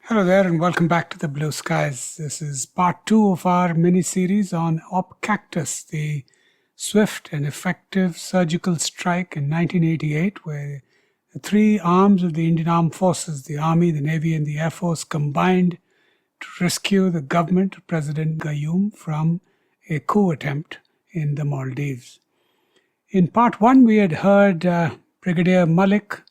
Hello there and welcome back to the Blue Skies. This is part 2 of our mini-series on Op Cactus, the swift and effective surgical strike in 1988 where the three arms of the Indian Armed Forces, the Army, the Navy and the Air Force combined to rescue the government of President Gayoom from a coup attempt in the Maldives. In part 1 we had heard Brigadier Malik,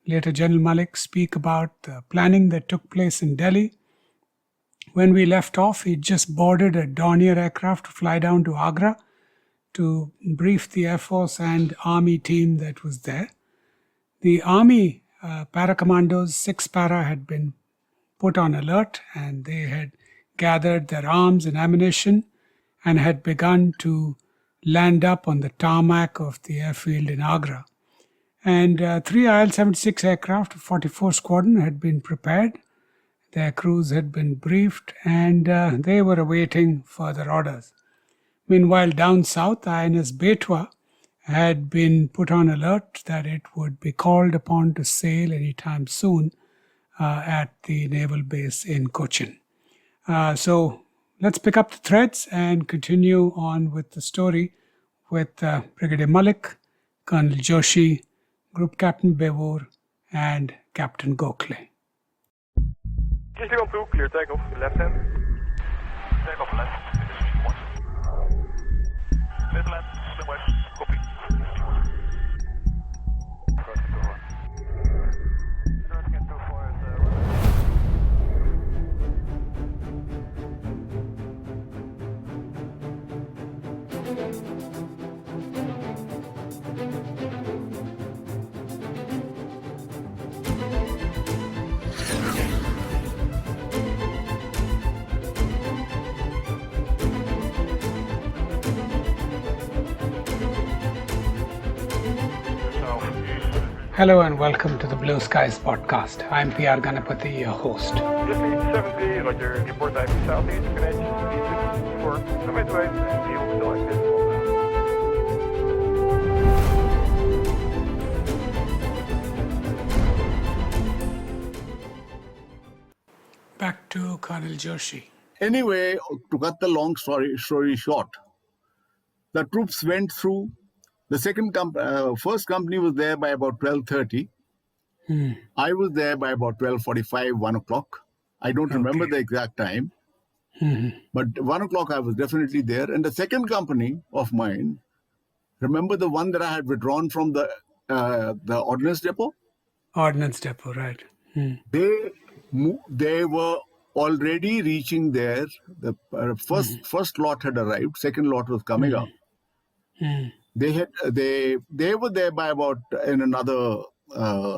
later General Malik, speak about the planning that took place in Delhi. When we left off, he just boarded a Dornier aircraft to fly down to Agra to brief the Air Force and Army team that was there. The Army para-commandos, 6 para, had been put on alert and they had gathered their arms and ammunition and had begun to land up on the tarmac of the airfield in Agra. And 3 IL-76 aircraft of 44 Squadron had been prepared. Their crews had been briefed and they were awaiting further orders. Meanwhile, down south, INS Betwa had been put on alert that it would be called upon to sail anytime soon at the naval base in Cochin. So let's pick up the threads and continue on with the story with Brigadier Malik, Colonel Joshi, Group Captain Bevor, and Captain Gokhale. Just 2, clear takeoff, left hand. Takeoff left, middle left, swim west, copy. Crossing to horn. Crossing into 4 Hello and welcome to the Blue Skies Podcast. I'm PR Ganapathy, your host. Just 70, roger, report time southeast, connection, for the midway, and view still like this. Back to Colonel Joshi. Anyway, to cut the long story short, the troops went through. The first company was there by about 12:30. I was there by about 12:45, 1 o'clock. I don't remember the exact time, but 1 o'clock I was definitely there. And the second company of mine, remember the one that I had withdrawn from the ordnance depot? Ordnance depot, right. They were already reaching there. The first lot had arrived. Second lot was coming up. They were there by about in another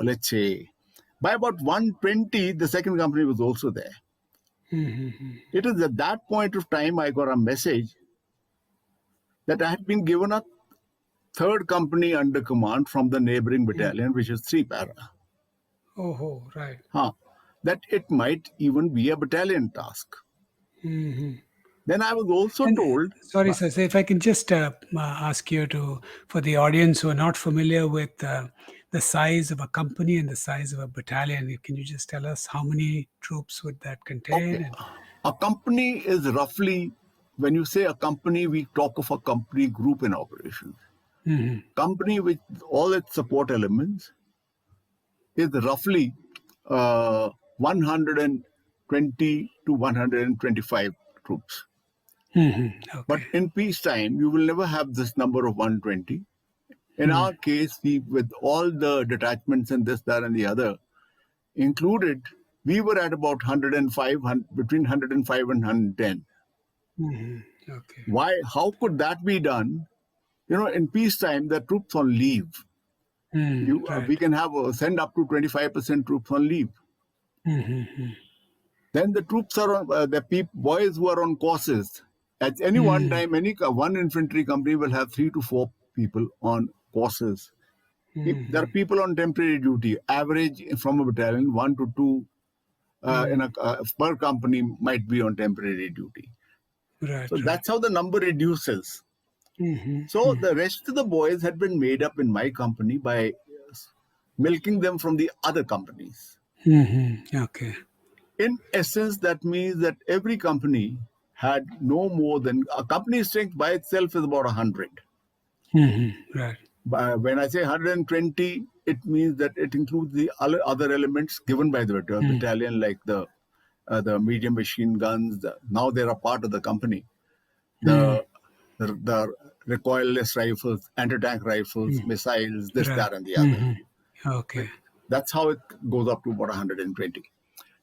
let's say by about 1:20 the second company was also there. It is at that point of time I got a message that I had been given a third company under command from the neighboring battalion, which is 3 para. Oh, right. That it might even be a battalion task. Then I was also told... Sorry, sir. So if I can just ask you for the audience who are not familiar with the size of a company and the size of a battalion, can you just tell us how many troops would that contain? Okay. A company is roughly, when you say a company, we talk of a company group in operations. Company with all its support elements is roughly 120 to 125 troops. But in peacetime, you will never have this number of 120. In our case, with all the detachments and this, that, and the other included, we were at about 105, between 105 and 110. Why? How could that be done? In peacetime, the troops on leave. We can send up to 25% troops on leave. Then the troops are on, the boys who are on courses. At any one time, one infantry company will have 3 to 4 people on courses. There are people on temporary duty. Average from a battalion, 1 to 2 per company might be on temporary duty. So that's how the number reduces. So the rest of the boys had been made up in my company by milking them from the other companies. Okay. In essence, that means that every company had no more than a company strength by itself is about 100. Right. When I say 120, it means that it includes the other elements given by the battalion, like the medium machine guns. Now they're a part of the company. The recoilless rifles, anti-tank rifles, missiles, this, Right. that, and the other. Okay. That's how it goes up to about 120.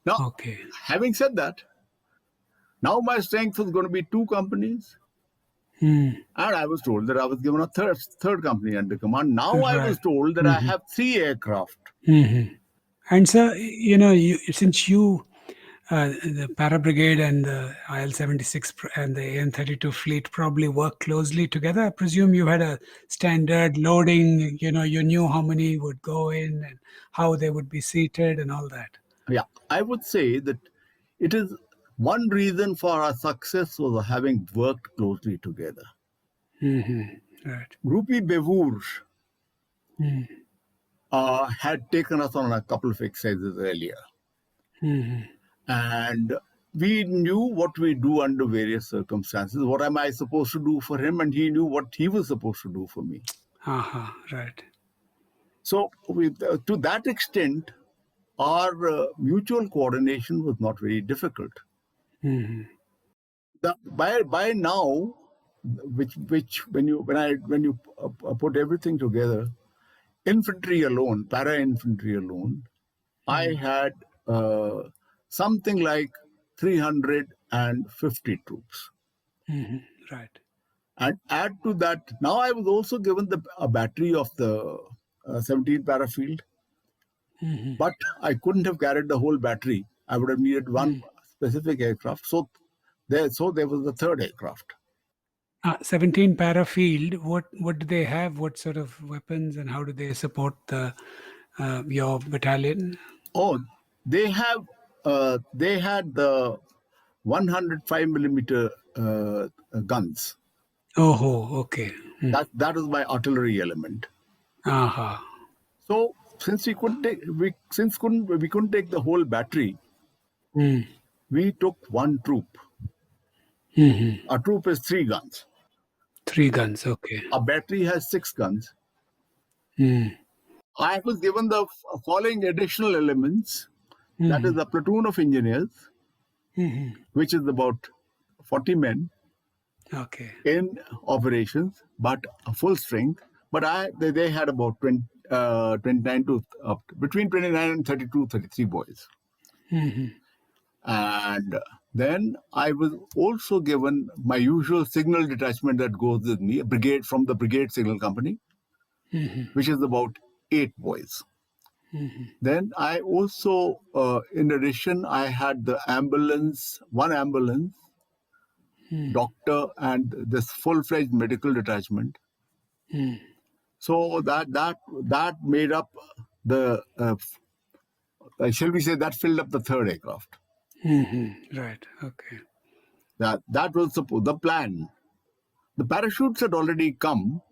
Now, Okay. having said that, now my strength was going to be 2 companies. And I was told that I was given a third company under command. Now I was told that I have 3 aircraft. And so, since you, the Para Brigade and the IL-76 and the AN-32 fleet probably work closely together, I presume you had a standard loading, you knew how many would go in and how they would be seated and all that. Yeah, I would say that it is one reason for our success was having worked closely together. Right. Rupi Bevour had taken us on a couple of exercises earlier. And we knew what we do under various circumstances. What am I supposed to do for him? And he knew what he was supposed to do for me. Right. So, to that extent, our mutual coordination was not very difficult. By now, when you put everything together, infantry alone, para-infantry alone, I had something like 350 troops. Right. And add to that, now I was also given a battery of the 17 Parafield, but I couldn't have carried the whole battery. I would have needed one specific aircraft. So there was the third aircraft. 17 Parafield, what do they have? What sort of weapons and how do they support your battalion? Oh, they had the 105 millimeter guns. Oh, okay. That was my artillery element. So since we couldn't take the whole battery, we took one troop. A troop is 3 guns. 3 guns, okay. A battery has 6 guns. I was given the following additional elements. That is a platoon of engineers, which is about 40 men in operations, but a full strength. But they had about 29 to between 29 and 33 boys. And then I was also given my usual signal detachment that goes with me, a brigade from the Brigade Signal Company, which is about 8 boys. Then I also, in addition, I had the one ambulance, doctor, and this full-fledged medical detachment. So that made up the, shall we say, that filled up the third aircraft. Right. Okay. That was the plan. The parachutes had already come.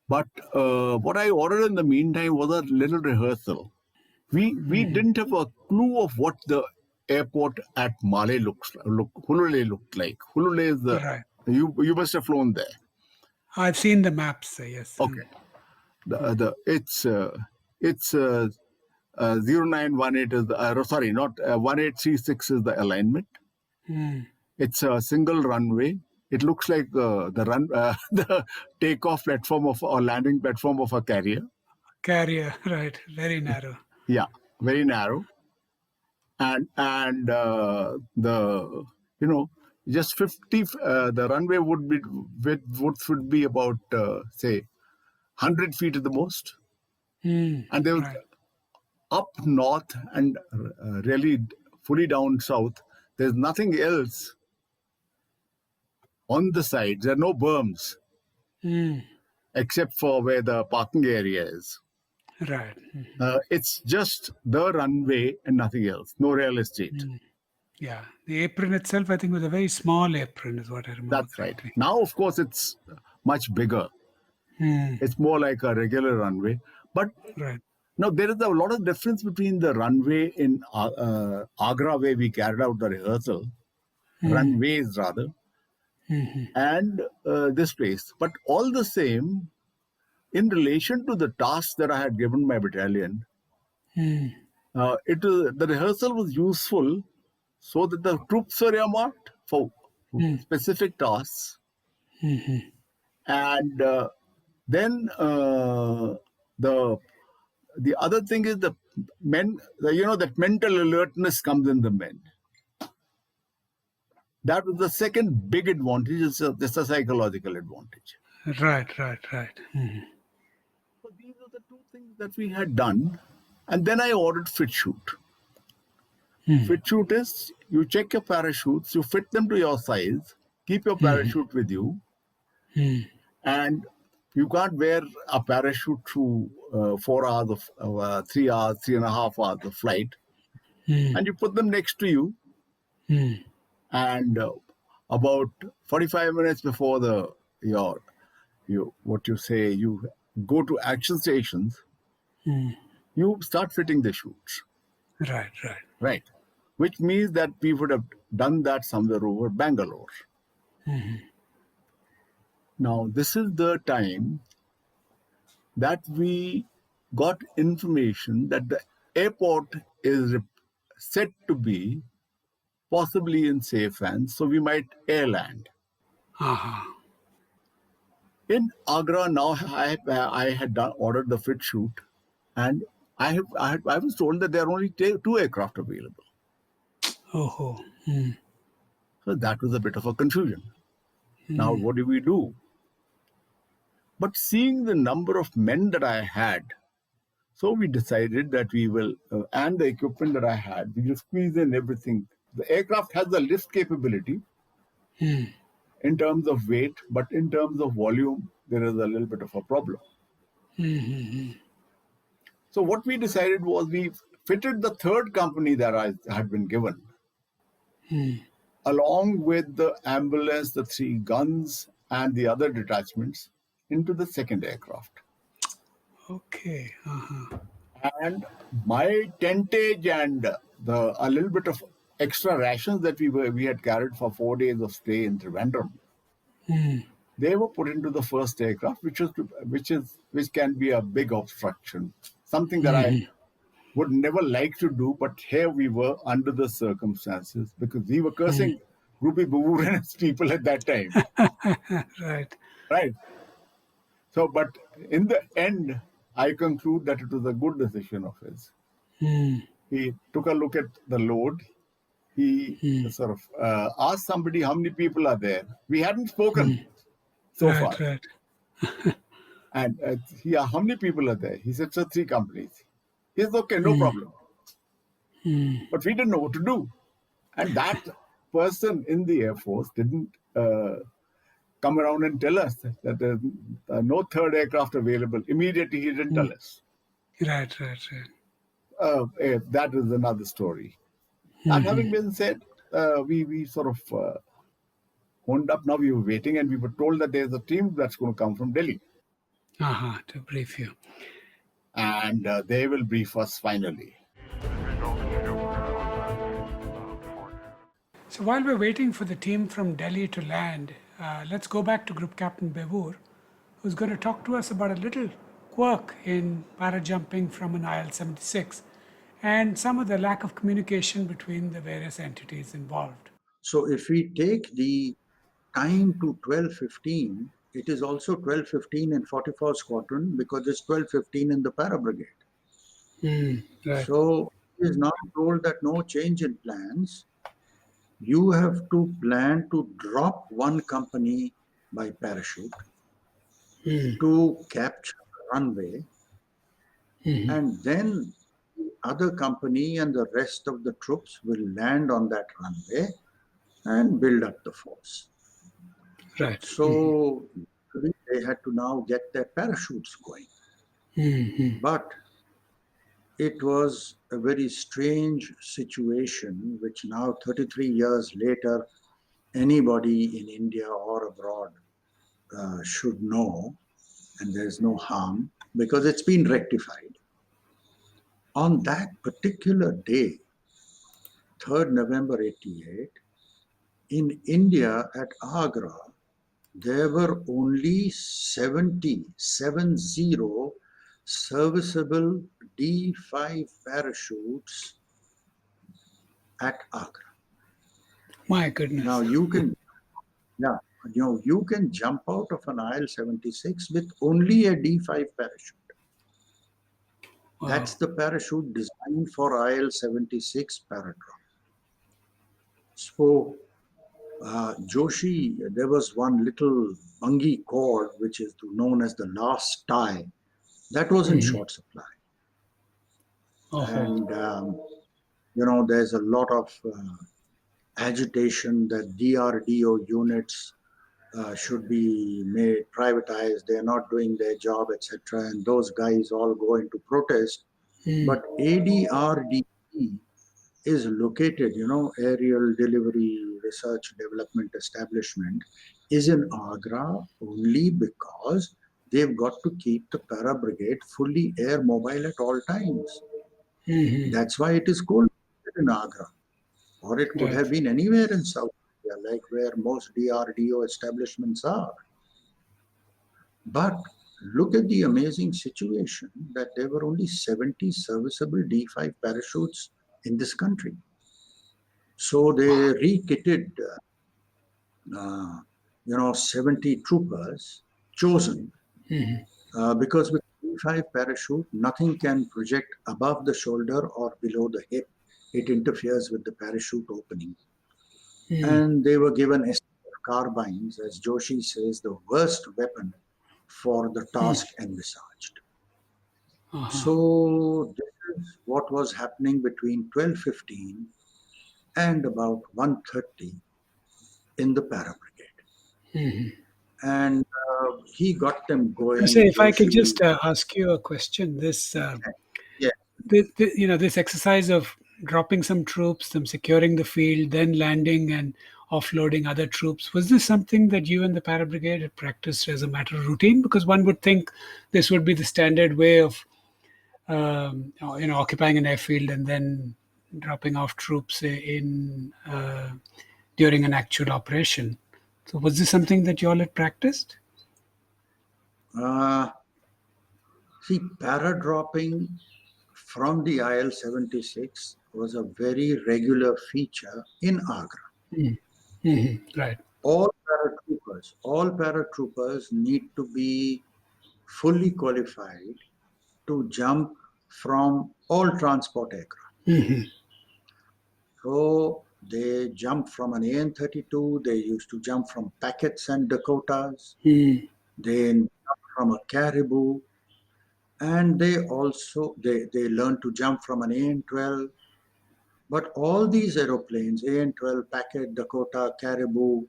But what I ordered in the meantime was a little rehearsal. We didn't have a clue of what the airport at Hulule looked like. Hulule is the... Right. You must have flown there. I've seen the maps, yes. Okay. It's 0918 is the... sorry, not 1836 is the alignment. It's a single runway. It looks like the takeoff platform or landing platform of a carrier. Carrier, right? Very narrow. Yeah, very narrow. And just 50. The runway would be about say 100 feet at the most. And there was up north and really fully down south. There's nothing else. On the sides, there are no berms, except for where the parking area is. Right. It's just the runway and nothing else, no real estate. Yeah. The apron itself, I think, was a very small apron, is what I remember. That's right. Now, of course, it's much bigger. It's more like a regular runway. But Now, there is a lot of difference between the runway in Agra, where we carried out the rehearsal, runways rather, and this place. But all the same, in relation to the tasks that I had given my battalion, the rehearsal was useful so that the troops were earmarked for specific tasks. And then the other thing is the men, that mental alertness comes in the men. That was the second big advantage. It's a psychological advantage. Right. So these are the two things that we had done. And then I ordered fit shoot. Fit shoot is you check your parachutes, you fit them to your size, keep your parachute with you, and you can't wear a parachute through 4 hours of 3 hours, 3.5 hours of flight, and you put them next to you, and about 45 minutes before you go to action stations, you start fitting the chutes. Right. Which means that we would have done that somewhere over Bangalore. Now, this is the time that we got information that the airport is said to be possibly in safe hands, so we might airland. In Agra, now I had ordered the fit shoot, and I was told that there are only 2 aircraft available. So that was a bit of a confusion. Now, what do we do? But seeing the number of men that I had, so we decided that we will, and the equipment that I had, we just squeeze in everything. The aircraft has the lift capability in terms of weight, but in terms of volume, there is a little bit of a problem. So what we decided was we fitted the third company that I had been given, along with the ambulance, the 3 guns, and the other detachments into the second aircraft. Okay. And my tentage and a little bit of extra rations that we had carried for 4 days of stay in Trivandrum, they were put into the first aircraft, which can be a big obstruction. Something that I would never like to do, but here we were under the circumstances because we were cursing Rupi Baboor and his people at that time. Right. So, but in the end, I conclude that it was a good decision of his. He took a look at the load. He sort of asked somebody how many people are there. We hadn't spoken so far. And how many people are there? He said, sir, 3 companies. He said, okay, no problem. But we didn't know what to do. And that person in the Air Force didn't come around and tell us that there's no third aircraft available. Immediately, he didn't tell us. Right. That is another story. That having been said, we sort of honed up. Now we were waiting, and we were told that there's a team that's going to come from Delhi. To brief you. And they will brief us finally. So while we're waiting for the team from Delhi to land, let's go back to Group Captain Bevur, who's going to talk to us about a little quirk in parajumping from an IL-76 and some of the lack of communication between the various entities involved. So if we take the time to 12:15, it is also 12:15 in 44 Squadron because it's 12:15 in the Para Brigade. Right. So it is now told that no change in plans. You have to plan to drop one company by parachute to capture the runway, and then the other company and the rest of the troops will land on that runway and build up the force. Right. So they had to now get their parachutes going. But it was a very strange situation, which now 33 years later, anybody in India or abroad should know, and there's no harm because it's been rectified. On that particular day, 3rd November 88, in India at Agra, there were only 70 serviceable D5 parachutes at Agra. My goodness. Now you can jump out of an IL-76 with only a D5 parachute. Wow. That's the parachute designed for IL-76 paradrop. So Joshi, there was one little bungy cord which is known as the last tie. That was in short supply. And there's a lot of agitation that DRDO units should be made privatized. They're not doing their job, etc. And those guys all go into protest. But ADRDE is located, Aerial Delivery Research Development Establishment is in Agra only because they've got to keep the para brigade fully air mobile at all times. That's why it is called in Agra. Or it could have been anywhere in South India, like where most DRDO establishments are. But look at the amazing situation that there were only 70 serviceable D5 parachutes in this country. So they re-kitted, 70 troopers chosen because with D5 parachute, nothing can project above the shoulder or below the hip. It interferes with the parachute opening. And they were given carbines, as Joshi says, the worst weapon for the task envisaged. So this is what was happening between 12:15 and about 1:30 in the para brigade. And he got them going. So if I could just ask you a question, this exercise of dropping some troops, them securing the field, then landing and offloading other troops, was this something that you and the para brigade had practiced as a matter of routine? Because one would think this would be the standard way of occupying an airfield and then dropping off troops in during an actual operation. So was this something that you all had practiced? See, para-dropping from the IL-76 was a very regular feature in Agra. Right. All paratroopers need to be fully qualified to jump from all transport aircraft. So they jump from an AN-32, they used to jump from packets and Dakotas, they jump from a Caribou, and they learn to jump from an AN-12. But all these aeroplanes, AN-12, Packet, Dakota, Caribou,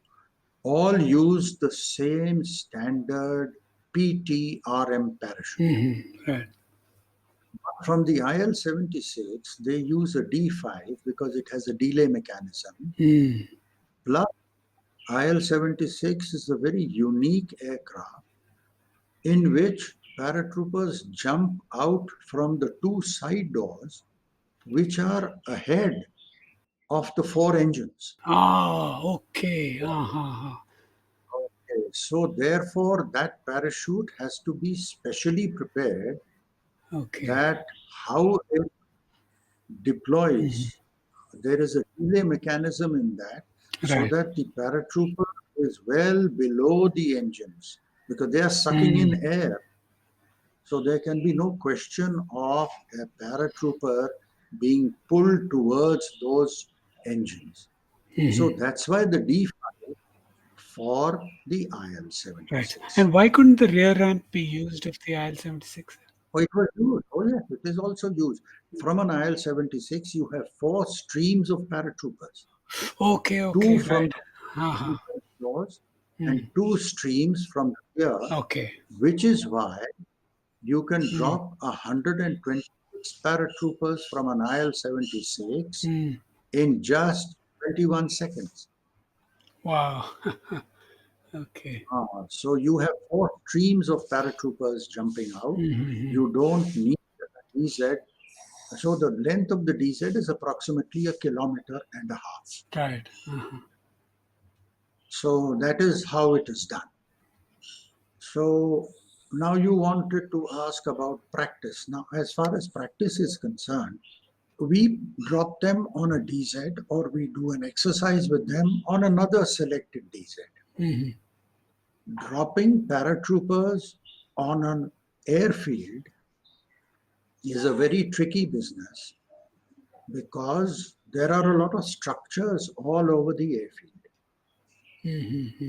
all use the same standard PTRM parachute. Right. From the IL-76, they use a D5 because it has a delay mechanism. Plus, IL-76 is a very unique aircraft in which paratroopers jump out from the two side doors, which are ahead of the four engines. Okay. Okay. So therefore, that parachute has to be specially prepared. That how it deploys, there is a delay mechanism in that, so that the paratrooper is well below the engines because they are sucking in air. So there can be no question of a paratrooper being pulled towards those engines. So that's why the D5 for the IL-76. Right. And why couldn't the rear ramp be used of the IL-76? Oh, it was used. Oh, yes, it is also used. From an IL-76, you have 4 streams of paratroopers. Okay. Two from right. the floors and 2 streams from the rear. Okay. Which is why you can drop 126 paratroopers from an IL-76 in just 21 seconds. Wow. Okay. So you have 4 streams of paratroopers jumping out. You don't need an EZ So the length of the DZ is approximately 1.5 kilometers. Right. So that is how it is done. So now you wanted to ask about practice. Now, as far as practice is concerned, we drop them on a DZ or we do an exercise with them on another selected DZ. Dropping paratroopers on an airfield is a very tricky business because there are a lot of structures all over the airfield.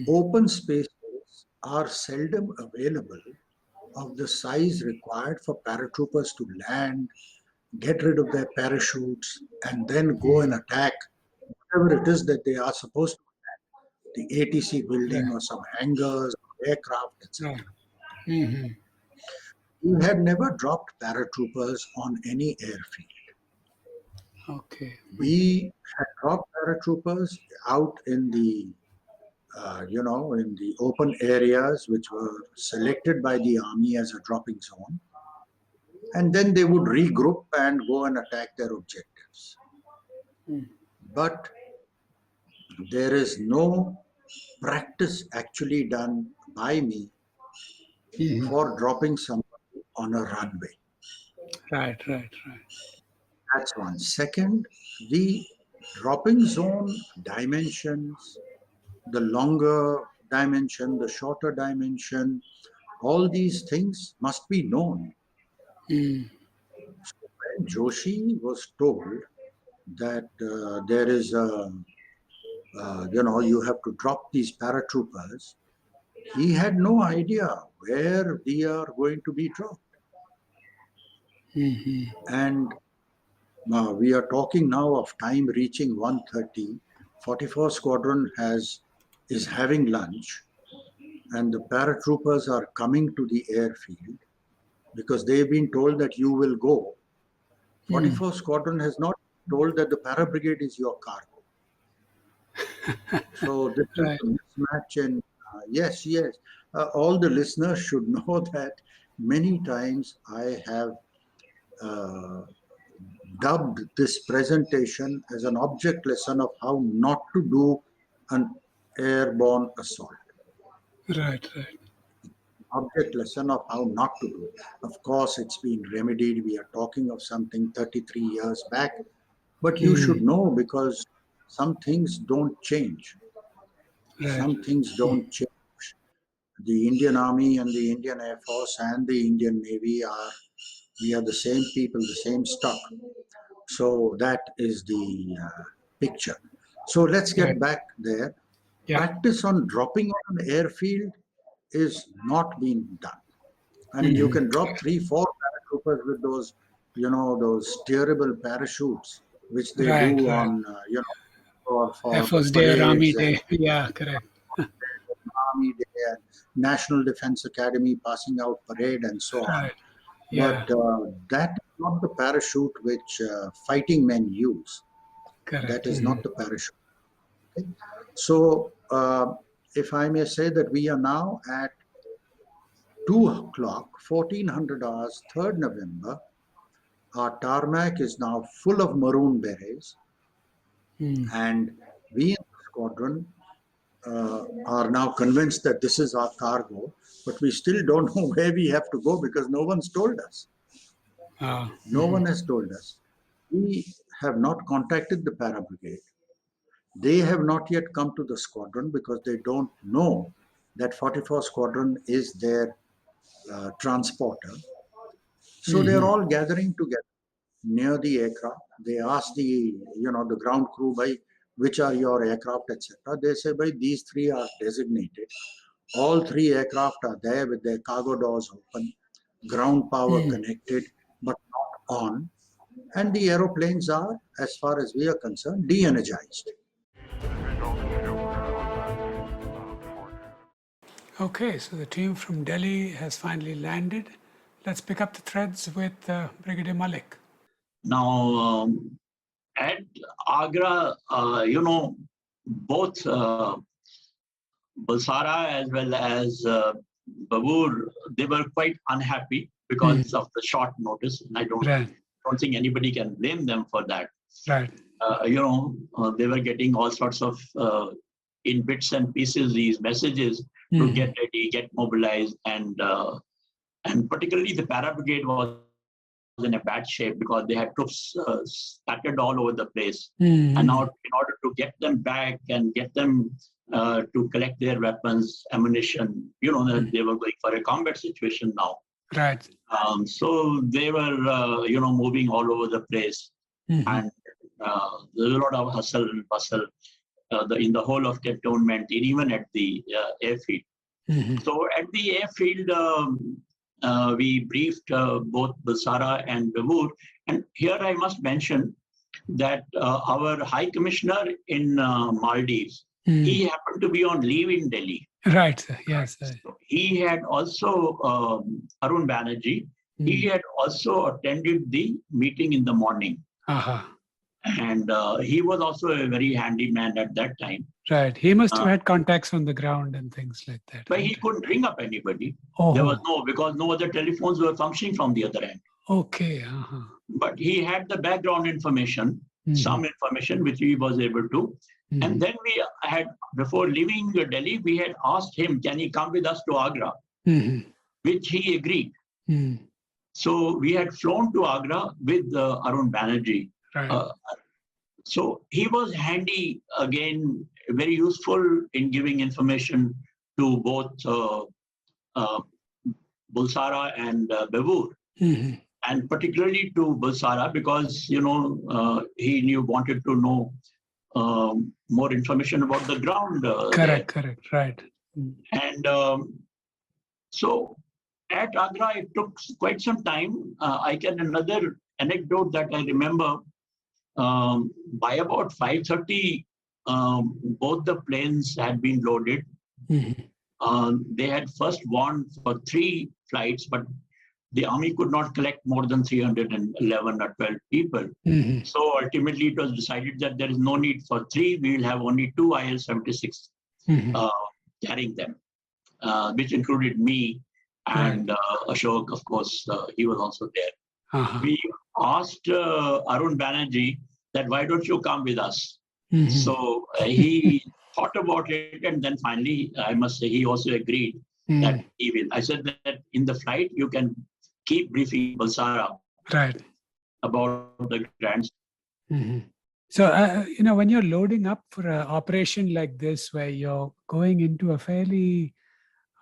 Open spaces are seldom available of the size required for paratroopers to land, get rid of their parachutes, and then go and attack whatever it is that they are supposed to attack, the ATC building or some hangars, aircraft, etc. We had never dropped paratroopers on any airfield. Okay. We had dropped paratroopers out in the in the open areas which were selected by the army as a dropping zone, and then they would regroup and go and attack their objectives. But there is no practice actually done by me for dropping somebody on a runway. Right. That's one. Second, the dropping zone dimensions, the longer dimension, the shorter dimension, all these things must be known. So when Joshi was told that there is you have to drop these paratroopers, he had no idea where we are going to be dropped. And we are talking now of time reaching 1:30. 44 Squadron is having lunch, and the paratroopers are coming to the airfield because they've been told that you will go. 44 Squadron has not told that the para brigade is your cargo. So this is a mismatch, and yes, all the listeners should know that many times I have dubbed this presentation as an object lesson of how not to do an airborne assault. Right. Object lesson of how not to do it. Of course, it's been remedied. We are talking of something 33 years back, but you should know because some things don't change. Some things don't change. The Indian Army and the Indian Air Force and the Indian Navy we are the same people, the same stock. So that is the picture. So let's get back there. Practice on dropping on an airfield is not being done. I mean, you can drop 3-4 paratroopers with those, those steerable parachutes, which they do on, for Air Force Day or Army Day. Yeah, correct. Army Day and National Defense Academy passing out parade and so on. But that is not the parachute which fighting men use. Correct. That is not the parachute. Okay? So, if I may say that we are now at 2 o'clock, 1400 hours, 3rd November. Our tarmac is now full of maroon berets. And we in the squadron are now convinced that this is our cargo, but we still don't know where we have to go because no one's told us. No one has told us. We have not contacted the para brigade. They have not yet come to the squadron because they don't know that 44 Squadron is their transporter. So they're all gathering together near the aircraft. They ask the ground crew, by which are your aircraft, etc. They say, by these 3 are designated. All 3 aircraft are there with their cargo doors open, ground power connected, but not on. And the aeroplanes are, as far as we are concerned, de-energized. Okay, so the team from Delhi has finally landed. Let's pick up the threads with Brigadier Malik. Now, at Agra, both Bulsara as well as Babur, they were quite unhappy because of the short notice. And I don't don't think anybody can blame them for that. Right. They were getting all sorts of in bits and pieces these messages to get ready, get mobilized, and particularly the para brigade was in a bad shape because they had troops scattered all over the place. And now, in order to get them back and get them to collect their weapons, ammunition, they were going for a combat situation now. Right. So they were, moving all over the place, and there's a lot of hustle and bustle in the whole of cantonment, and even at the airfield. So at the airfield, we briefed both Bulsara and Bavur. And here I must mention that our High Commissioner in Maldives, he happened to be on leave in Delhi. Right, sir. Yes, sir. So he had also, Arun Banerjee, he had also attended the meeting in the morning. And he was also a very handy man at that time. Right. He must have had contacts on the ground and things like that. But he couldn't ring up anybody. Oh. There was because no other telephones were functioning from the other end. Okay. But he had the background information, some information which he was able to. And then we had, before leaving Delhi, we had asked him, can he come with us to Agra? Which he agreed. So we had flown to Agra with Arun Banerjee. Right. So he was handy, again, very useful in giving information to both Bulsara and Bavur. And particularly to Bulsara because, he wanted to know more information about the ground. Correct, right. And so at Agra, it took quite some time. Another anecdote that I remember, by about 5:30, both the planes had been loaded. They had first warned for 3 flights, but the army could not collect more than 311 or 12 people. So ultimately it was decided that there is no need for 3. We will have only 2 IL-76 carrying them, which included me and Ashok, of course, he was also there. We asked Arun Banerjee that why don't you come with us? So he thought about it, and then finally, I must say, he also agreed that he will. I said that in the flight, you can keep briefing Bulsara about the grants. So, when you're loading up for an operation like this, where you're going into a fairly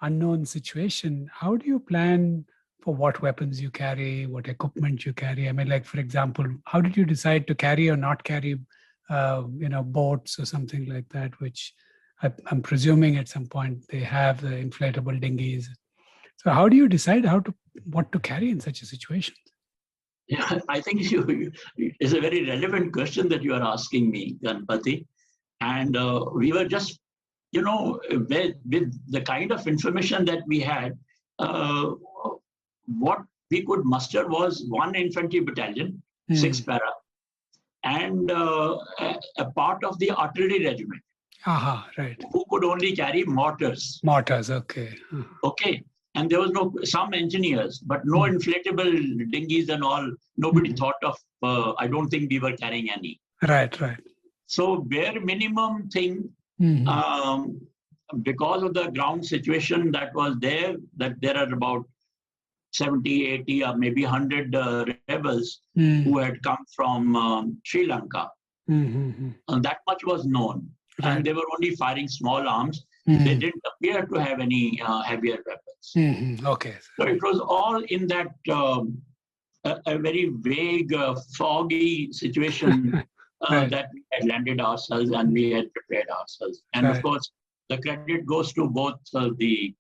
unknown situation, how do you plan for what weapons you carry, what equipment you carry? I mean, like, for example, how did you decide to carry or not carry, boats or something like that, which I'm presuming at some point they have the inflatable dinghies. So how do you decide what to carry in such a situation? Yeah, I think it's a very relevant question that you are asking me, Ganpati. And we were just, with the kind of information that we had, what we could muster was 1 infantry battalion, 6 para, and a part of the artillery regiment. Right. Who could only carry mortars. Mortars, okay. Okay. And there was some engineers, but no inflatable dinghies and all. Nobody thought of, I don't think we were carrying any. Right. So bare minimum thing, because of the ground situation that was there, that there are about 70, 80 or maybe 100 rebels who had come from Sri Lanka. And that much was known. Right. And they were only firing small arms. They didn't appear to have any heavier weapons. Okay. So it was all in that a very vague, foggy situation that we had landed ourselves and we had prepared ourselves. And of course, the credit goes to both the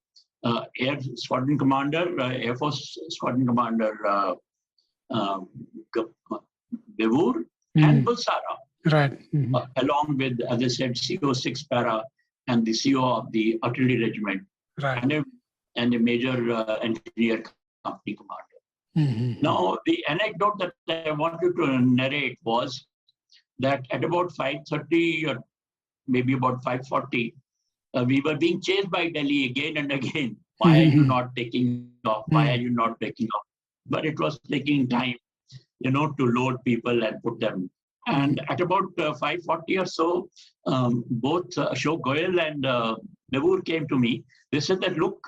Air Squadron Commander, Air Force Squadron Commander Bavur and Bulsara. Right. Along with, as I said, CO6 para and the CO of the artillery regiment, and a major engineer company commander. Now, the anecdote that I wanted to narrate was that at about 5:30 or maybe about 5:40, we were being chased by Delhi again and again. Why are you not taking off? Why are you not taking off? But it was taking time. to load people and put them. And at about 5:40 or so, both Ashok Goyal and Navur came to me. They said that, look,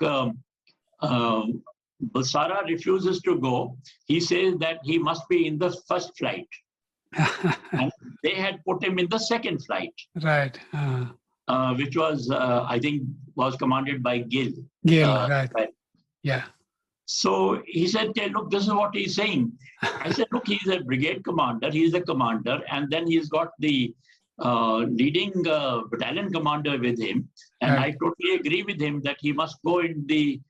Balsara refuses to go. He says that he must be in the first flight. And they had put him in the second flight. Right. Which was, I think, was commanded by Gill. Gill, right. Yeah. So he said, okay, look, this is what he's saying. I said, look, he's a brigade commander. He's the commander. And then he's got the leading battalion commander with him. And I totally agree with him that he must go in the...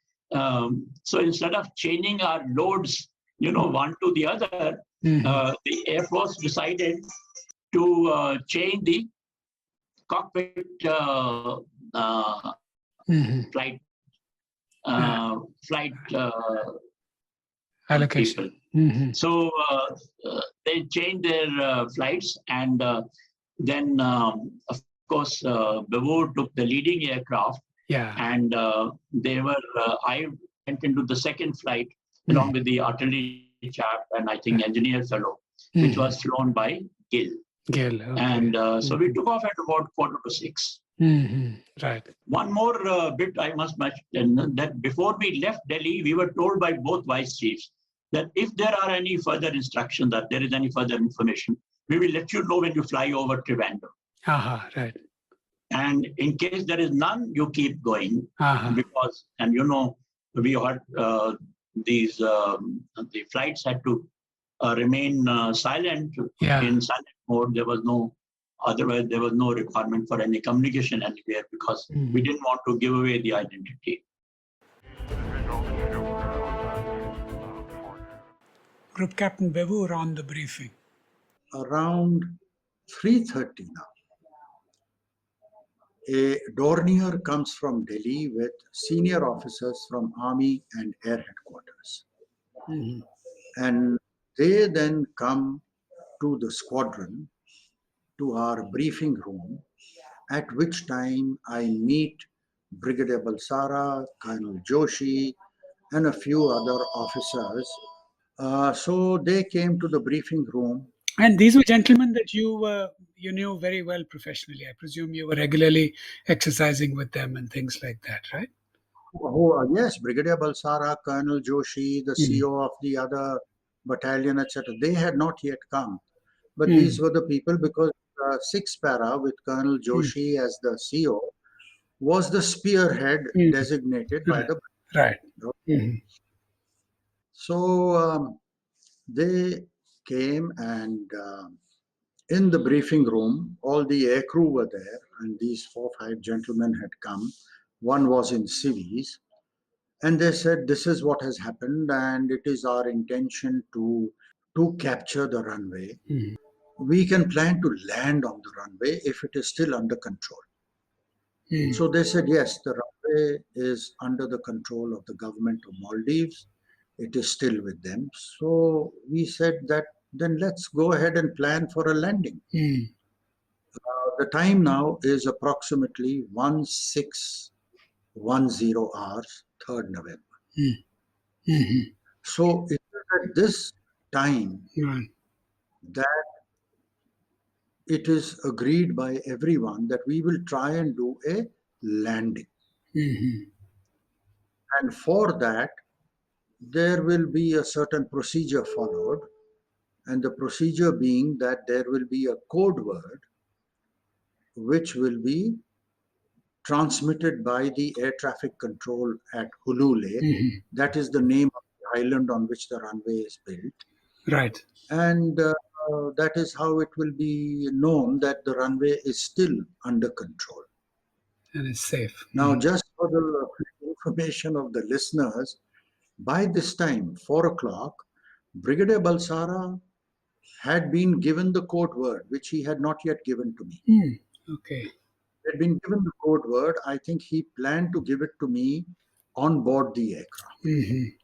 so instead of changing our loads, one to the other, the Air Force decided to change the cockpit flight allocation. So they changed their flights, and then of course Bavur took the leading aircraft. Yeah. And they were. I went into the second flight along with the artillery chap and I think engineer fellow, which was flown by Gill. Gill. Okay. And so we took off at about 5:45. Right. One more bit I must mention, that before we left Delhi, we were told by both vice chiefs that if there are any further instructions, that there is any further information, we will let you know when you fly over Trivandrum. Right. And in case there is none, you keep going because, and we had these, the flights had to remain silent in silent mode. There was no, otherwise there was no requirement for any communication anywhere because we didn't want to give away the identity. Group Captain Bavur on the briefing. Around 3:30 now, a Dornier comes from Delhi with senior officers from Army and Air Headquarters. And they then come to the squadron, to our briefing room, at which time I meet Brigadier Balsara, Colonel Joshi, and a few other officers. So they came to the briefing room. And these were gentlemen that you knew very well professionally. I presume you were regularly exercising with them and things like that, right? Yes, Brigadier Balsara, Colonel Joshi, the CO of the other battalion, etc. They had not yet come. But these were the people, because 6 Para with Colonel Joshi as the CO was the spearhead designated by the... Right. So they came, and in the briefing room, all the aircrew were there, and these 4 or 5 gentlemen had come. One was in civis, and they said, this is what has happened, and it is our intention to capture the runway. We can plan to land on the runway if it is still under control. So they said, yes, the runway is under the control of the government of Maldives. It is still with them. So we said that then let's go ahead and plan for a landing. The time now is approximately 1610 hours, 3rd November. So it is at this time that it is agreed by everyone that we will try and do a landing. And for that, there will be a certain procedure followed, and the procedure being that there will be a code word which will be transmitted by the air traffic control at Hulule. That is the name of the island on which the runway is built. Right. And that is how it will be known that the runway is still under control. And it's safe. Now, just for the information of the listeners, by this time, 4 o'clock, Brigadier Balsara had been given the code word, which he had not yet given to me. Okay. He had been given the code word. I think he planned to give it to me on board the aircraft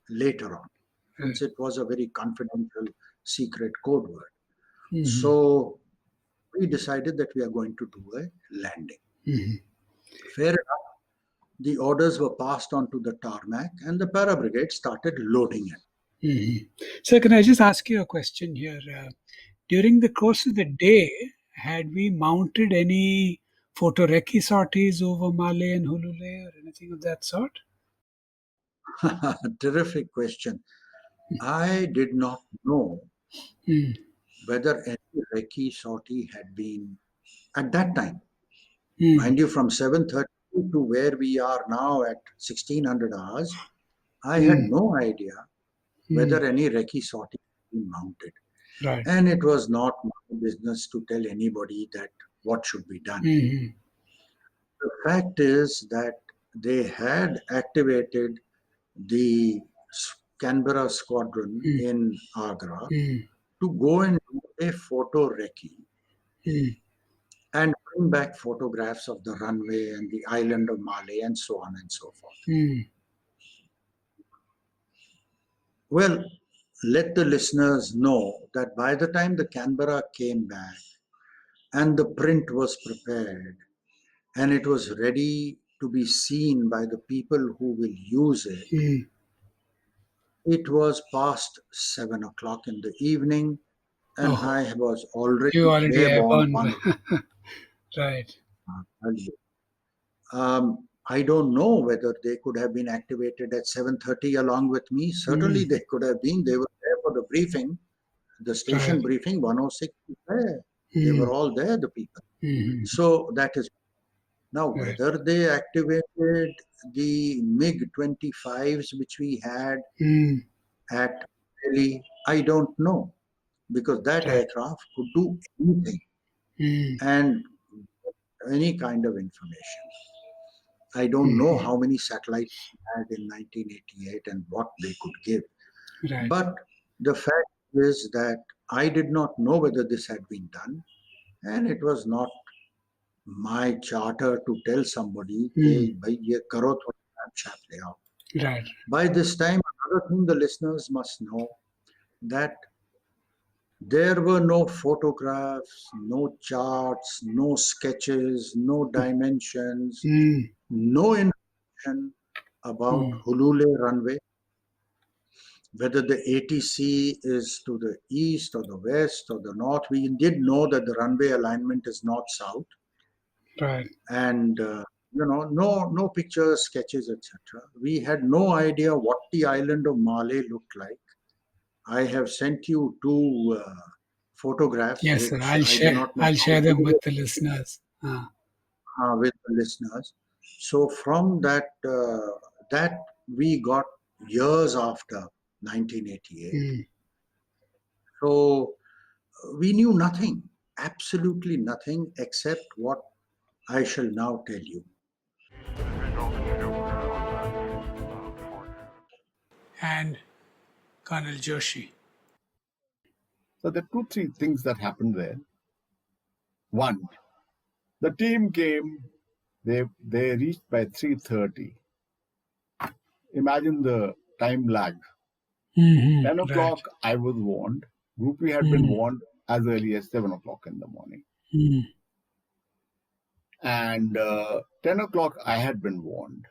later on, since it was a very confidential, secret code word. So we decided that we are going to do a landing. Fair enough. The orders were passed on to the tarmac, and the para brigade started loading it. So can I just ask you a question here? During the course of the day, had we mounted any photo recce sorties over Malé and Hulule or anything of that sort? Terrific question. I did not know whether any recce sortie had been at that time. Mind you, from 7:30 to where we are now at 1600 hours, I had no idea whether any recce sortie had been mounted. Right. And it was not my business to tell anybody that what should be done. The fact is that they had activated the Canberra squadron in Agra to go and do a photo recce and bring back photographs of the runway and the island of Malé and so on and so forth. Well, let the listeners know that by the time the Canberra came back and the print was prepared and it was ready to be seen by the people who will use it, it was past 7 o'clock in the evening, and I was already airborne. Right. I don't know whether they could have been activated at 7:30 along with me. Certainly they could have been. They were there for the briefing, the station briefing, 106 was there. They were all there, the people. So that is. Now, whether they activated the MiG-25s which we had at Delhi, I don't know, because that aircraft could do anything and any kind of information. I don't know how many satellites we had in 1988 and what they could give. But the fact is that I did not know whether this had been done, and it was not my charter to tell somebody, Right. By this time, another thing the listeners must know, that there were no photographs, no charts, no sketches, no dimensions, no information about Hulule runway, whether the ATC is to the east or the west or the north. We did know that the runway alignment is north-south. Right. And no pictures, sketches, etc. We had no idea what the island of Malé looked like. I have sent you two photographs. Yes, sir. I'll share them with the listeners. With the listeners. So from that, that we got years after 1988. So we knew nothing, absolutely nothing, except what I shall now tell you. And Colonel Joshi. So there are 2-3 things that happened there. One, the team came, they reached by 3:30. Imagine the time lag. 10 o'clock, I was warned. Group E had been warned as early as 7 o'clock in the morning. And 10 o'clock, I had been warned.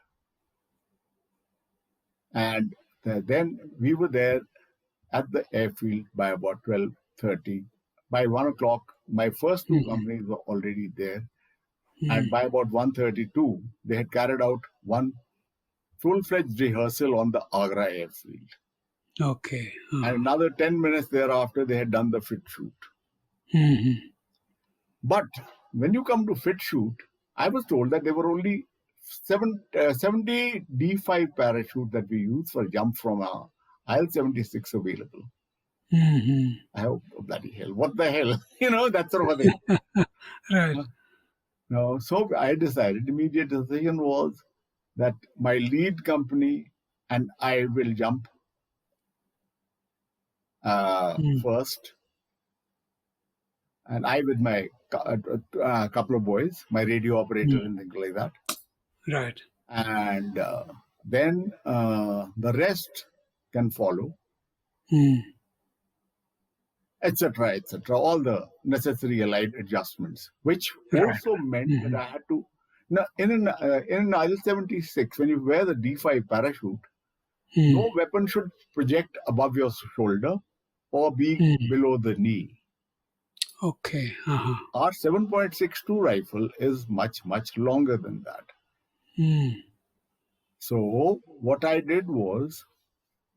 And then we were there at the airfield by about 12:30. By 1 o'clock, my first two companies were already there. And by about 1:32, they had carried out one full-fledged rehearsal on the Agra airfield. Okay. And another 10 minutes thereafter, they had done the fit shoot. But when you come to fit shoot, I was told that there were only 70 D5 parachute that we use for jump from our IL-76 available. I hope, bloody hell, what the hell? That sort of a thing. Right. No, so I decided, immediate decision was that my lead company and I will jump first. And I with my couple of boys, my radio operator and things like that. Right. And then the rest can follow, etc., etc. All the necessary allied adjustments, which also meant that I had to. Now, in an IL-76, when you wear the D5 parachute, No weapon should project above your shoulder or be below the knee. Okay. Our 7.62 rifle is much, much longer than that. So what I did was,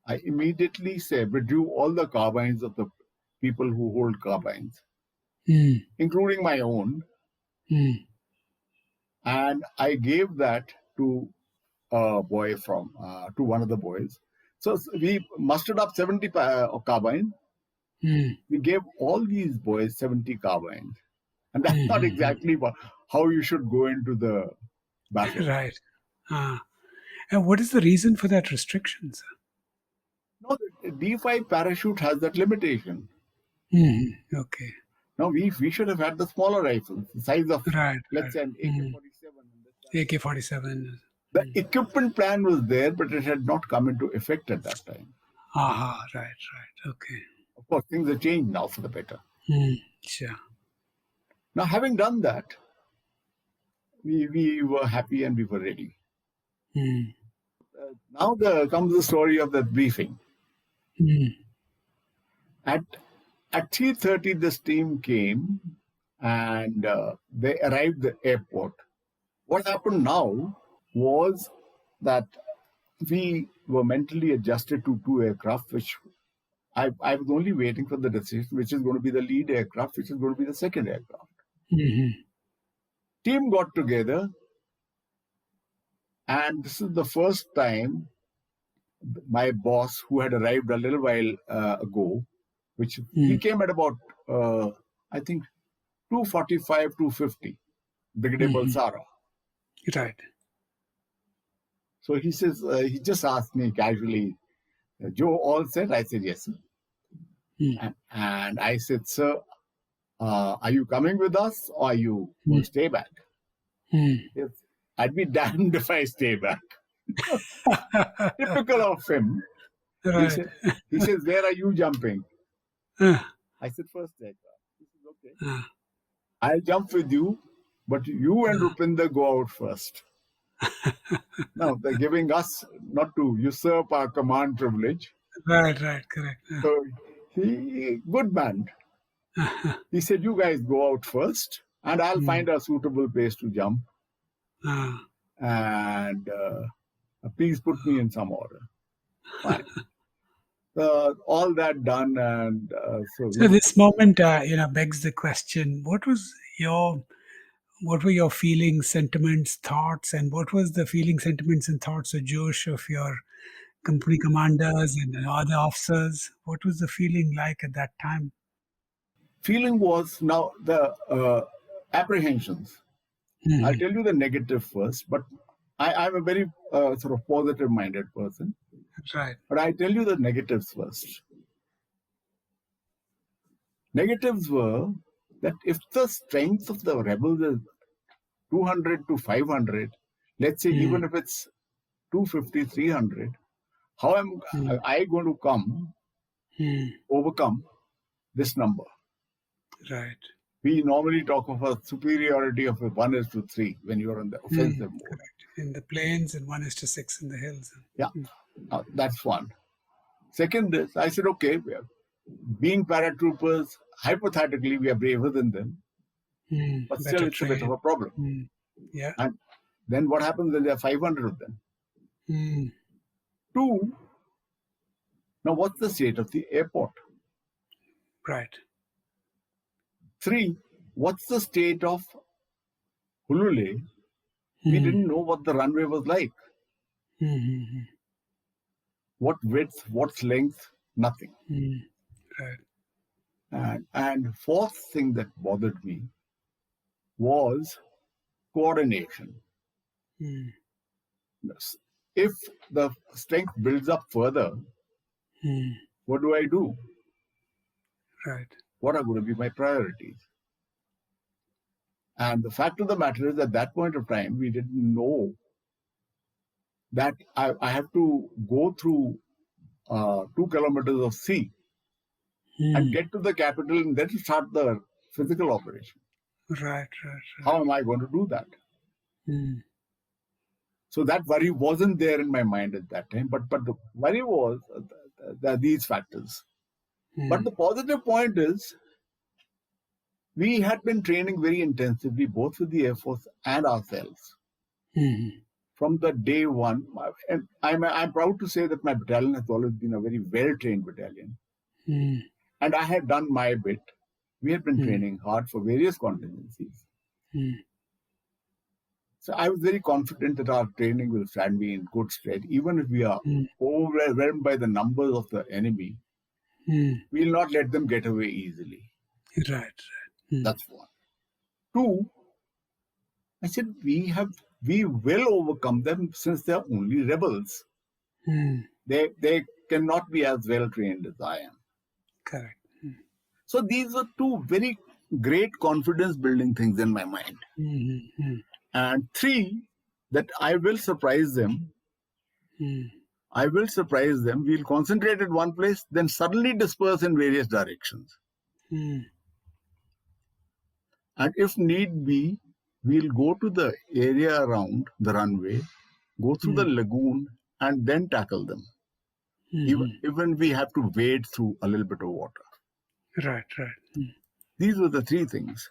I immediately withdrew all the carbines of the people who hold carbines, including my own, and I gave that to a boy to one of the boys. So we mustered up 70 carbines. We gave all these boys 70 carbines. And that's not exactly how you should go into the battle. Right. And what is the reason for that restriction, sir? No, the D5 parachute has that limitation. Okay. Now, we should have had the smaller rifles, the size of, let's say, an AK-47. AK-47. The equipment plan was there, but it had not come into effect at that time. Right. Okay. Of course, things have changed now for the better. Sure. Now, having done that, we were happy and we were ready. Now comes the story of that briefing. At 3:30, this team came and they arrived at the airport. What happened now was that we were mentally adjusted to 2 aircraft, which I was only waiting for the decision, which is going to be the lead aircraft, which is going to be the second aircraft. Team got together, and this is the first time my boss, who had arrived a little while ago, which he came at about, I think, 2:45, 2:50, Brigadier Balsara. Right. So he says, he just asked me casually, Joe, all set? I said, yes, sir. And I said, sir, are you coming with us or are you going to stay back? Yes, I'd be damned if I stay back. Typical of him. Right. He says, where are you jumping? I said, first aircraft. He said, okay. I'll jump with you, but you and Rupinder go out first. Now, they're giving us not to usurp our command privilege. Right, correct. So, good man. He said, you guys go out first, and I'll find a suitable place to jump. And please put me in some order. Fine. All that done, and so this moment, begs the question: what were your feelings, sentiments, thoughts, and what was the feelings, sentiments, and thoughts of Josh, of your company commanders and other officers? What was the feeling like at that time? Feeling was now the apprehensions. I'll tell you the negative first, but I'm a very sort of positive-minded person. Right. But I tell you the negatives first. Negatives were that if the strength of the rebels is 200 to 500, let's say even if it's 250, 300, how am I going to overcome this number? Right. We normally talk of a superiority of 1:3 when you're on the offensive mode. Correct. In the plains and 1:6 in the hills. Yeah, that's one. Second is, I said, okay, being paratroopers, hypothetically, we are braver than them. But still, it's a bit of a problem. Yeah. And then what happens when there are 500 of them? 2, now what's the state of the airport? Right. 3, what's the state of Hulule? We didn't know what the runway was like. What width, what length, nothing. Right. And fourth thing that bothered me was coordination. If the strength builds up further, what do I do? Right. What are going to be my priorities? And the fact of the matter is, at that point of time, we didn't know that I have to go through 2 kilometers of sea and get to the capital and then start the physical operation. Right. How am I going to do that? So that worry wasn't there in my mind at that time. But the worry was these factors. But the positive point is, we had been training very intensively, both with the Air Force and ourselves, from the day one. And I'm proud to say that my battalion has always been a very well-trained battalion. And I had done my bit. We had been training hard for various contingencies. So I was very confident that our training will stand me in good stead. Even if we are overwhelmed by the numbers of the enemy, we'll not let them get away easily. Right. That's one. Two, I said, we will overcome them since they're only rebels. They cannot be as well trained as I am. Correct. So these were two very great confidence building things in my mind. And three, that I will surprise them. I will surprise them. We'll concentrate at one place, then suddenly disperse in various directions. And if need be, we'll go to the area around the runway, go through the lagoon, and then tackle them. Even we have to wade through a little bit of water. Right. These were the three things.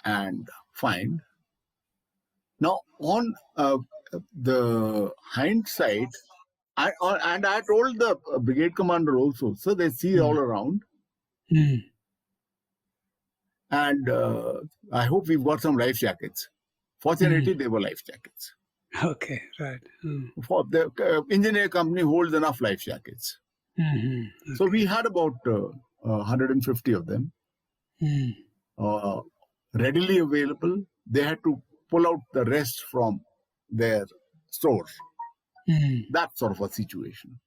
And fine. Now, on the hindsight, I told the brigade commander also, so they see all around. And I hope we've got some life jackets. Fortunately, they were life jackets. Okay, right. For the engineer company holds enough life jackets. So we had about 150 of them readily available. They had to pull out the rest from their stores. That sort of a situation.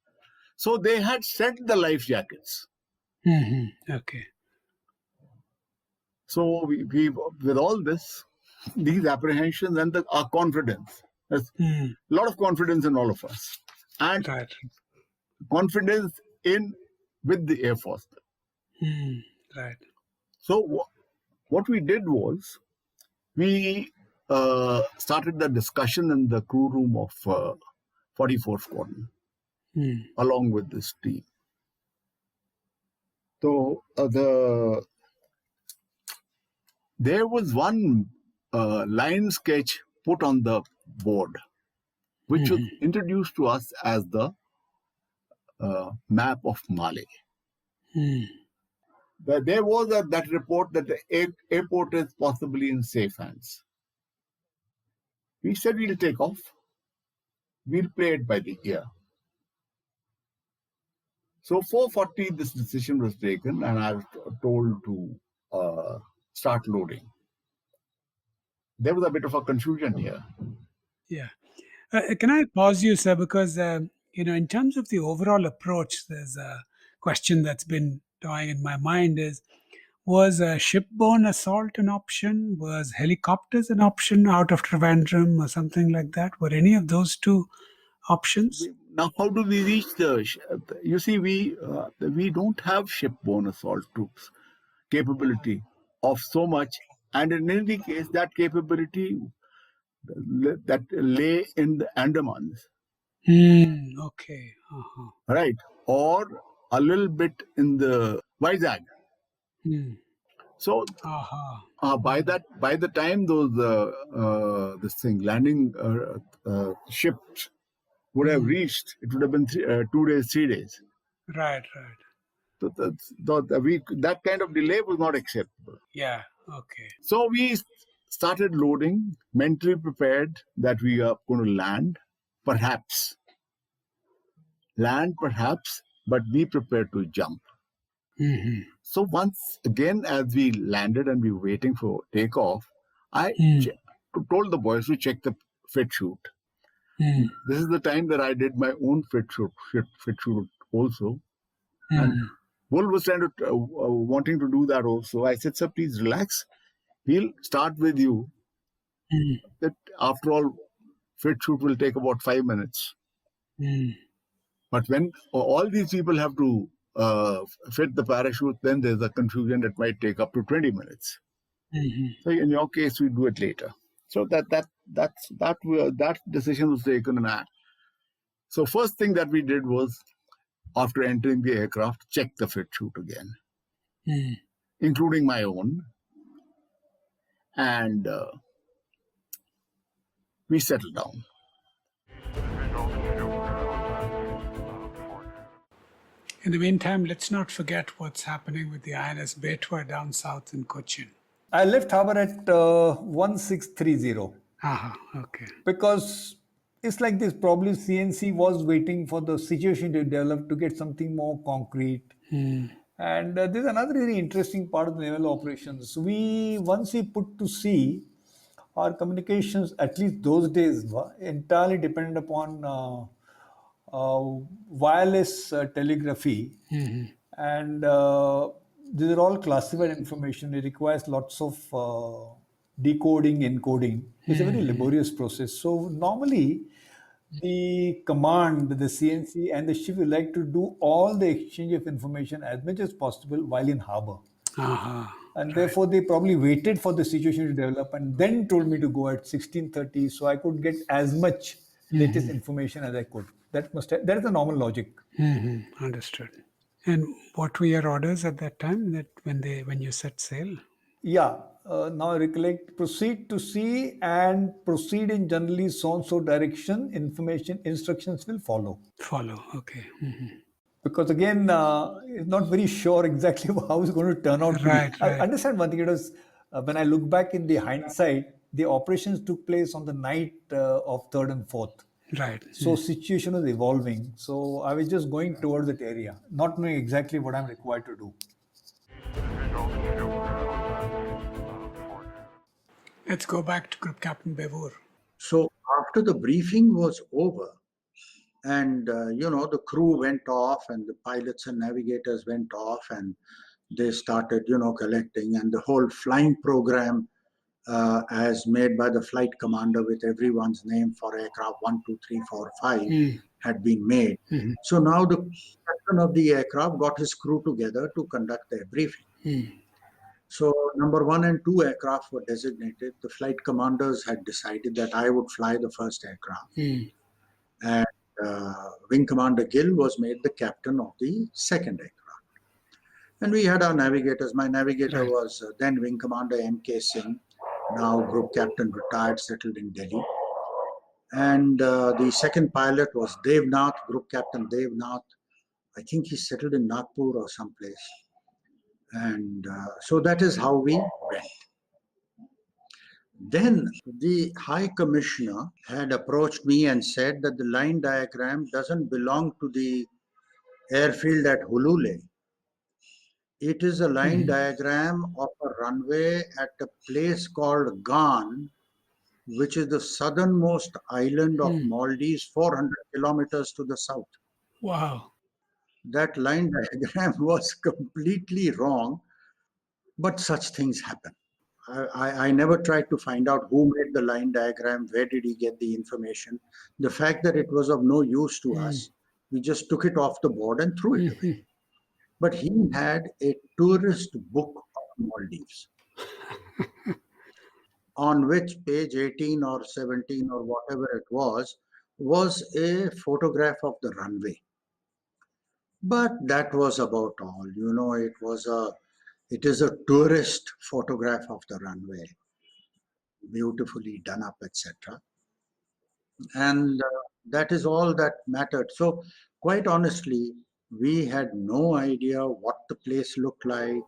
So they had sent the life jackets. Okay. So we with all this, these apprehensions and our confidence, there's a lot of confidence in all of us, and confidence with the Air Force. Right. So what we did was, we started the discussion in the crew room of 44th Squadron, along with this team. So there was one line sketch put on the board, which was introduced to us as the map of Mali. But there was that report that the airport is possibly in safe hands. We said we'll take off. We'll play it by the ear. So 4:40, this decision was taken, and I was told to start loading. There was a bit of a confusion here. Yeah. Can I pause you, sir? Because, in terms of the overall approach, there's a question that's been toying in my mind was a shipborne assault an option? Was helicopters an option out of Trivandrum or something like that? Were any of those two options? Now, how do we reach you see, we don't have shipborne assault troops capability of so much. And in any case, that capability that lay in the Andamans. Okay. Right. Or a little bit in the Vizag. So by the time those landing ships would have reached, it would have been 2 days, 3 days. Right. So that kind of delay was not acceptable. Yeah. Okay. So we started loading, mentally prepared that we are going to land, perhaps, but be prepared to jump. So once again, as we landed and we were waiting for takeoff, I told the boys to check the fit shoot. This is the time that I did my own fit shoot also. And Bull was wanting to do that also. I said, sir, please relax. We'll start with you. That after all, fit shoot will take about 5 minutes. But when all these people have to fit the parachute, then there's a confusion that might take up to 20 minutes. So in your case, we do it later. So that that decision was taken. So first thing that we did was, after entering the aircraft, check the fit chute again, including my own, and we settled down. In the meantime, let's not forget what's happening with the INS Betwa down south in Cochin. I left harbor at 1630 Okay. because it's like this. Probably CNC was waiting for the situation to develop to get something more concrete. And there's another very interesting part of the naval operations. Once we put to sea, our communications, at least those days, were entirely dependent upon wireless telegraphy, and these are all classified information. It requires lots of decoding, encoding. It's a very laborious process. So normally, the command, the CNC, and the ship will like to do all the exchange of information as much as possible while in harbor. And therefore, they probably waited for the situation to develop and then told me to go at 1630, so I could get as much latest information as I could. That is the normal logic. Understood. And what were your orders at that time? That when you set sail? Yeah. Now I recollect: proceed to sea and proceed in generally so-and-so direction. Information instructions will follow. Okay. Because again, it's not very sure exactly how it's going to turn out. Right. I understand one thing. It was when I look back in the hindsight, the operations took place on the night of 3rd and 4th. Right. So situation was evolving. So I was just going towards that area, not knowing exactly what I'm required to do. Let's go back to Group Captain Bevur. So after the briefing was over, and the crew went off, and the pilots and navigators went off, and they started collecting, and the whole flying program as made by the flight commander with everyone's name for aircraft 1, 2, 3, 4, 5 had been made. So now the captain of the aircraft got his crew together to conduct their briefing. So number 1 and 2 aircraft were designated. The flight commanders had decided that I would fly the first aircraft. And Wing Commander Gill was made the captain of the second aircraft. And we had our navigators. My navigator was then Wing Commander M.K. Singh, now Group Captain, retired, settled in Delhi. And the second pilot was Devnath, Group Captain Devnath. I think he settled in Nagpur or someplace. And so that is how we went. Then the High Commissioner had approached me and said that the line diagram doesn't belong to the airfield at Hulule. It is a line diagram of a runway at a place called Gan, which is the southernmost island of Maldives, 400 kilometers to the south. Wow. That line diagram was completely wrong, but such things happen. I never tried to find out who made the line diagram, where did he get the information. The fact that it was of no use to us, we just took it off the board and threw it away. But he had a tourist book of Maldives, on which page 18 or 17 or whatever it was a photograph of the runway. But that was about all. It is a tourist photograph of the runway, beautifully done up, etc. And that is all that mattered. So quite honestly, we had no idea what the place looked like,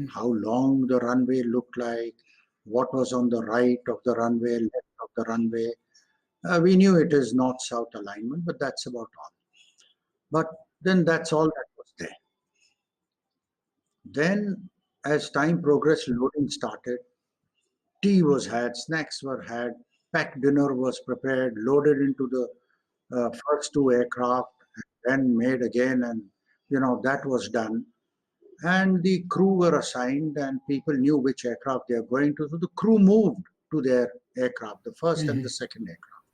how long the runway looked like, what was on the right of the runway, left of the runway. We knew it is north-south alignment, but that's about all. But then that's all that was there. Then as time progressed, loading started. Tea was had, snacks were had, packed dinner was prepared, loaded into the first 2 aircraft, and then made again, and that was done. And the crew were assigned, and people knew which aircraft they are going to. So the crew moved to their aircraft, the first and the second aircraft.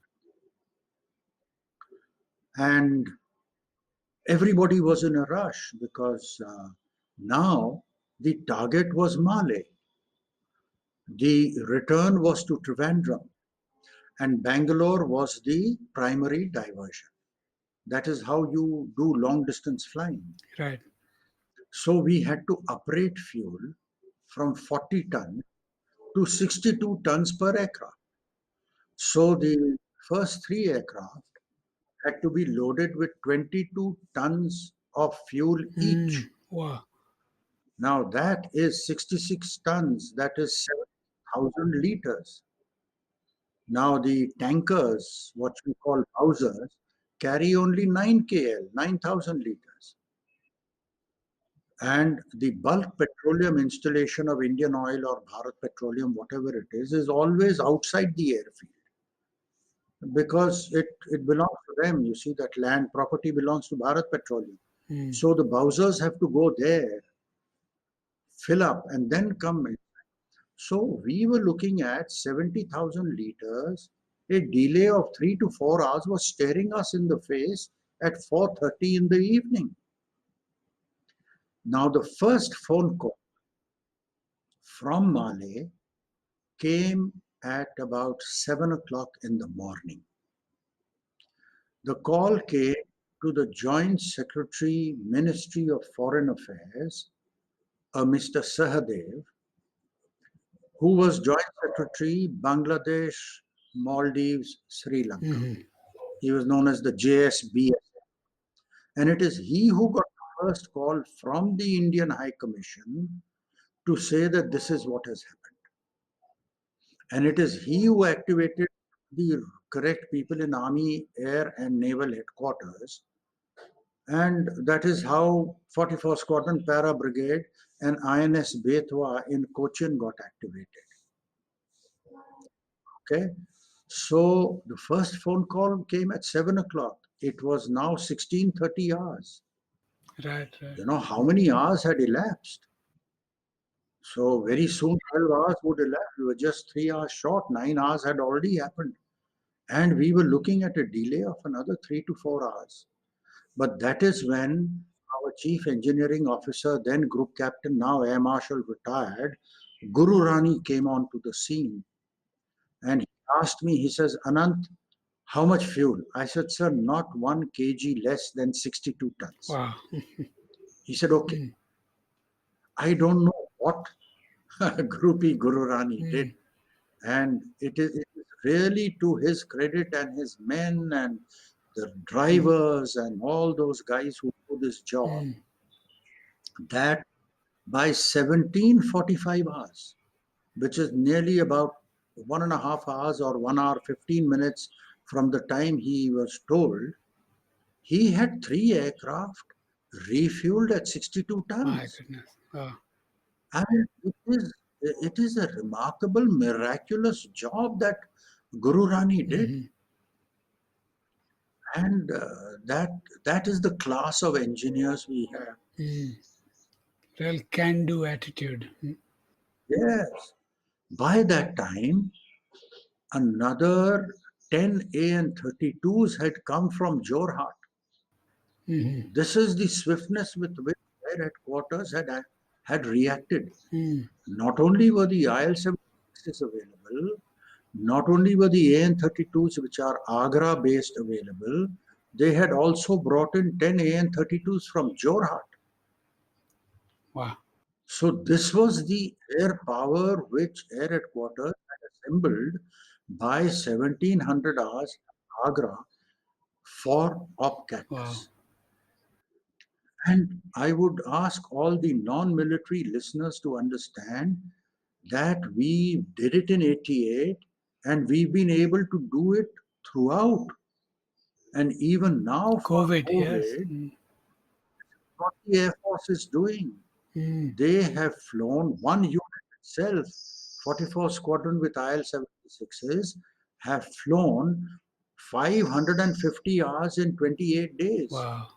And everybody was in a rush because now the target was Malé. The return was to Trivandrum. and Bangalore was the primary diversion. That is how you do long distance flying. Right. So we had to uprate fuel from 40 tons to 62 tons per aircraft. So the first 3 aircraft had to be loaded with 22 tons of fuel each. Wow. Now that is 66 tons, that is 7,000 liters. Now the tankers, what we call howsers, carry only 9 KL, 9,000 liters. And the bulk petroleum installation of Indian Oil or Bharat Petroleum, whatever it is always outside the airfield. Because it belongs to them. You see, that land property belongs to Bharat Petroleum. So the bowsers have to go there, fill up, and then come in. So we were looking at 70,000 liters. A delay of 3 to 4 hours was staring us in the face at 4:30 in the evening. Now the first phone call from Male came at about 7 o'clock in the morning. The call came to the Joint Secretary, Ministry of Foreign Affairs, Mr. Sahadev, who was Joint Secretary, Bangladesh, Maldives, Sri Lanka. He was known as the JSBS. And it is he who got the first call from the Indian High Commission to say that this is what has happened. And it is he who activated the correct people in Army, Air and Naval Headquarters. And that is how 44 Squadron Para Brigade and INS Betwa in Cochin got activated. Okay, so the first phone call came at 7 o'clock. It was now 16:30 hours. Right. You know how many hours had elapsed? So very soon 12 hours would elapse. We were just 3 hours short. 9 hours had already happened. And we were looking at a delay of another 3 to 4 hours. But that is when our Chief Engineering Officer, then Group Captain, now Air Marshal retired, Guru Rani came onto the scene. And he asked me, he says, Anant, how much fuel? I said, sir, not 1 kg less than 62 tons. Wow. He said, okay. I don't know what Groupie Guru Rani did. And it is really to his credit and his men and the drivers and all those guys who do this job, that by 17:45 hours, which is nearly about 1.5 hours or 1 hour 15 minutes from the time he was told, he had 3 aircraft refueled at 62 tons. My goodness. Wow. And it is a remarkable, miraculous job that Guru Rani did. And that is the class of engineers we have. Real can-do attitude. Yes. By that time, another 10 AN-32s had come from Jorhat. This is the swiftness with which their headquarters had reacted. Not only were the IL-76s available, not only were the AN-32s, which are Agra-based, available, they had also brought in 10 AN-32s from Jorhat. Wow. So this was the air power which Air Headquarters had assembled by 1700 hours in Agra for Op Cactus. Wow. And I would ask all the non-military listeners to understand that we did it in 88 and we've been able to do it throughout. And even now, COVID, yes. what the Air Force is doing. They have flown one unit itself, 44 Squadron with IL-76s, have flown 550 hours in 28 days. Wow.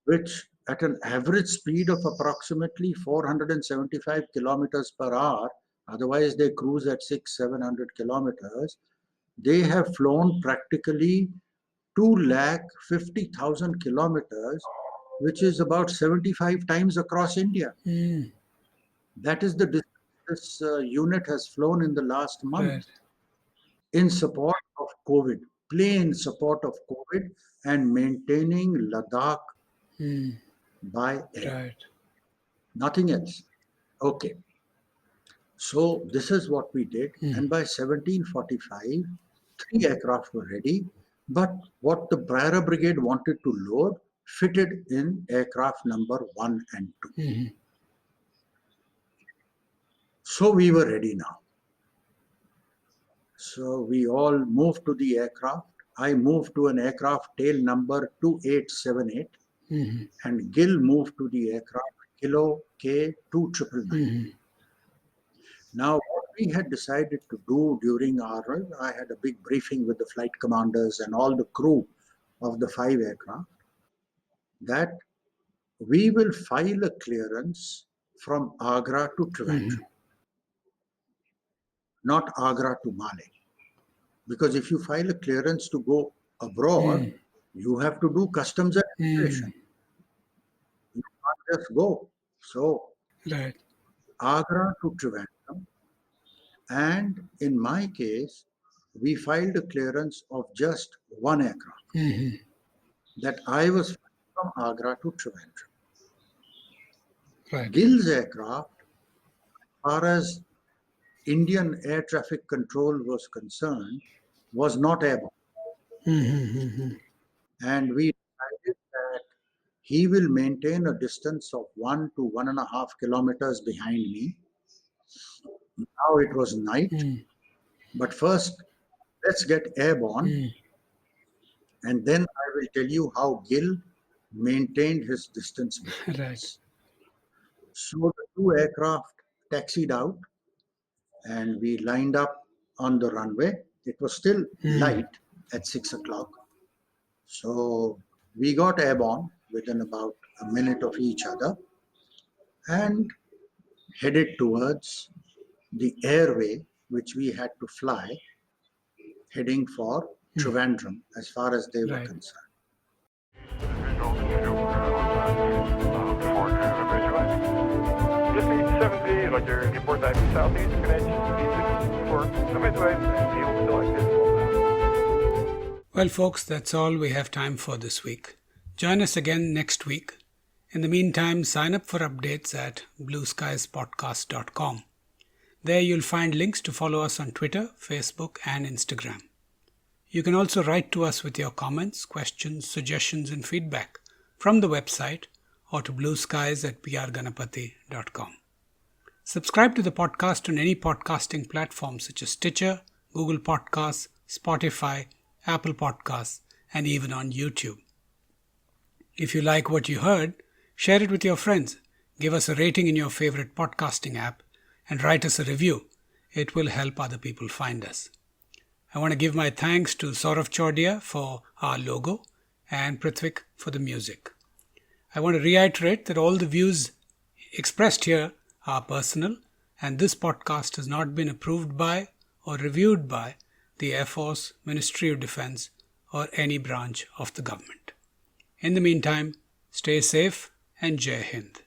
Which at an average speed of approximately 475 kilometers per hour, otherwise they cruise at 600-700 kilometers, they have flown practically 250,000 kilometers, which is about 75 times across India. That is the distance this unit has flown in the last month. Right. in support of COVID, plain support of COVID and maintaining Ladakh by air. Right. Nothing else. Okay. So this is what we did. And by 1745, 3 aircraft were ready. But what the Brera Brigade wanted to load fitted in aircraft number 1 and 2. So we were ready now. So we all moved to the aircraft. I moved to an aircraft tail number 2878 and Gil moved to the aircraft Kilo K2999. Now, what we had decided to do during I had a big briefing with the flight commanders and all the crew of the 5 aircraft, that we will file a clearance from Agra to Trivandrum, not Agra to Male. Because if you file a clearance to go abroad, you have to do customs and immigration. You can't just go. So, Right. Agra to Trivandrum. And in my case, we filed a clearance of just 1 aircraft that I was from Agra to Trivandrum. Right. Gil's aircraft, as far as Indian air traffic control was concerned, was not airborne. And we decided that he will maintain a distance of 1 to 1.5 kilometers behind me. Now it was night, but first let's get airborne, and then I will tell you how Gil maintained his distance between us. So the 2 aircraft taxied out, and we lined up on the runway. It was still light at 6 o'clock. So we got airborne within about a minute of each other and headed towards the airway which we had to fly, heading for Trivandrum as far as they were concerned. Visual to before visualize. Just need 70, like your report back to southeast, connection for the midway, and field selected. Well, folks, that's all we have time for this week. Join us again next week. In the meantime, sign up for updates at blueskiespodcast.com. There you'll find links to follow us on Twitter, Facebook, and Instagram. You can also write to us with your comments, questions, suggestions, and feedback from the website or to blueskies@prganapati.com. Subscribe to the podcast on any podcasting platform such as Stitcher, Google Podcasts, Spotify, Apple Podcasts, and even on YouTube. If you like what you heard, share it with your friends, give us a rating in your favorite podcasting app, and write us a review. It will help other people find us. I want to give my thanks to Saurav Chordia for our logo and Prithvik for the music. I want to reiterate that all the views expressed here are personal, and this podcast has not been approved by or reviewed by the Air Force, Ministry of Defense, or any branch of the government. In the meantime, stay safe and Jai Hind.